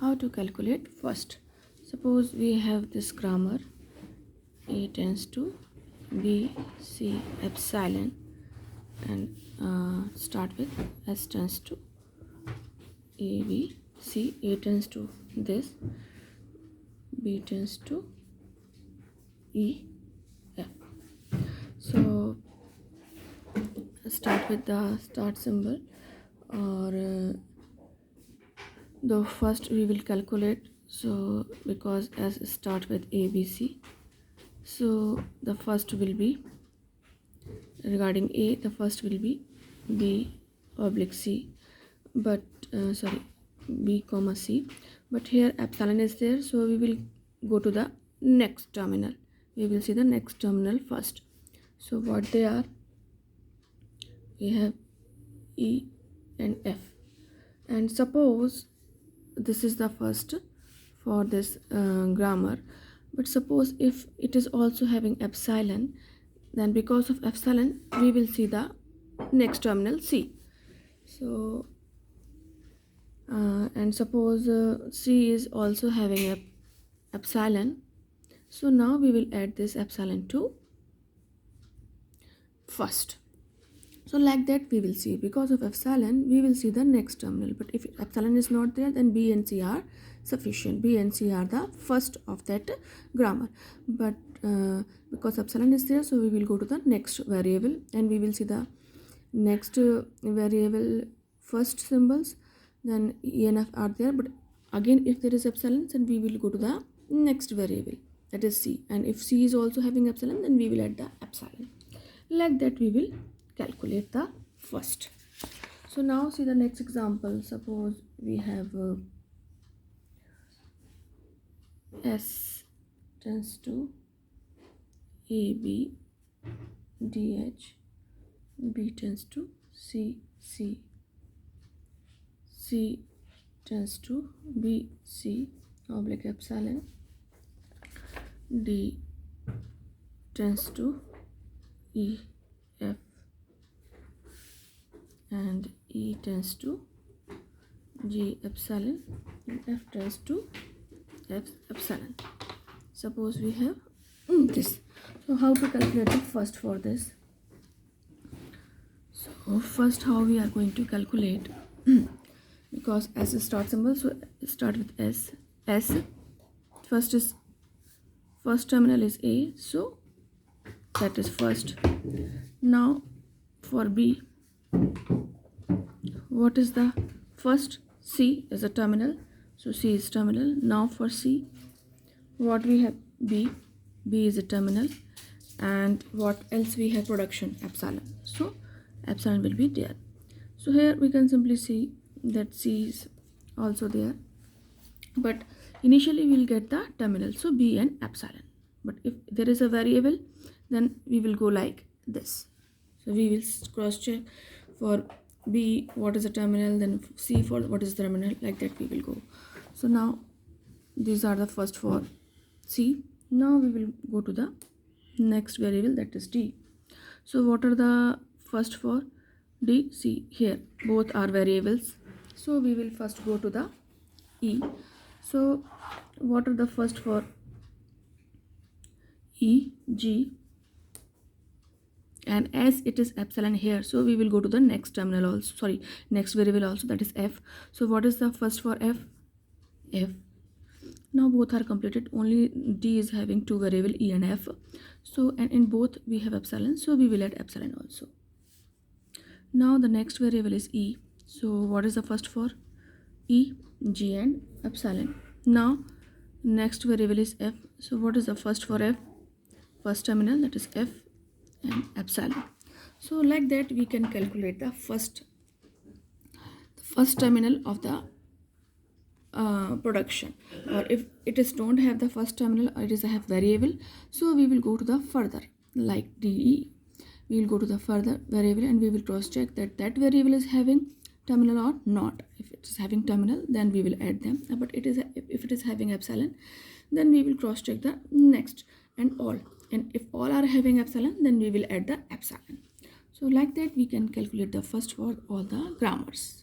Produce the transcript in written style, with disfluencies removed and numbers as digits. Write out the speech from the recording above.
how to calculate first. Suppose we have this grammar A tends to B, C, epsilon, and start with S tends to A, B, C. A tends to this, B tends to E, F. So start with the start symbol, or the first we will calculate. So because S start with A, B, C, so the first will be regarding A, the first will be B oblique C, but B comma C, but here epsilon is there, so we will go to the next terminal. We will see the next terminal first. So what they are, we have E and F, and suppose this is the first for this grammar, but suppose if it is also having epsilon, then because of epsilon we will see the next terminal C. So and suppose C is also having a epsilon, so now we will add this epsilon to first. So like that we will see, because of epsilon we will see the next terminal, but if epsilon is not there, then B and C are sufficient. B and C are the first of that grammar, but because epsilon is there, so we will go to the next variable and we will see the next variable first symbols, then E and F are there, but again if there is epsilon, then we will go to the next variable, that is C, and if C is also having epsilon, then we will add the epsilon. Like that we will calculate the first. So now see the next example. Suppose we have S tends to A, B, D, H, B tends to C, C, C tends to B, C oblique epsilon, D tends to E, F, and E tends to G epsilon, and F tends to F epsilon. Suppose we have this. So how to calculate the first for this? So first how we are going to calculate, because S is start symbol, so start with S. First terminal is A, so that is first. Now for B, what is the first? C is a terminal, so C is terminal. Now for C, what we have? B is a terminal, and what else we have? Production, epsilon, so epsilon will be there. So here we can simply see that C is also there, but initially we will get the terminal, so B and epsilon. But if there is a variable, then we will go like this. So we will cross check for B what is the terminal, then C for what is the terminal, like that we will go. So now these are the first for C. Now we will go to the next variable, that is D. So what are the first for D? C. Here both are variables, so we will first go to the E. So what are the first for E? G, and as it is epsilon here, so we will go to the next terminal also, next variable also, that is F. So what is the first for F? F. Now both are completed, only D is having two variable E and F, so and in both we have epsilon, so we will add epsilon also. Now the next variable is E, so what is the first for E? G and epsilon. Now next variable is F, so what is the first for F? First terminal, that is F and epsilon. So like that we can calculate the first terminal of the production. Or if it is don't have the first terminal, or it is a have variable, so we will go to the further, like DE, we will go to the further variable and we will cross check that that variable is having terminal or not. If it is having terminal, then we will add them, but if it is having epsilon, then we will cross check the next and all, and if all are having epsilon, then we will add the epsilon. So like that we can calculate the first for all the grammars.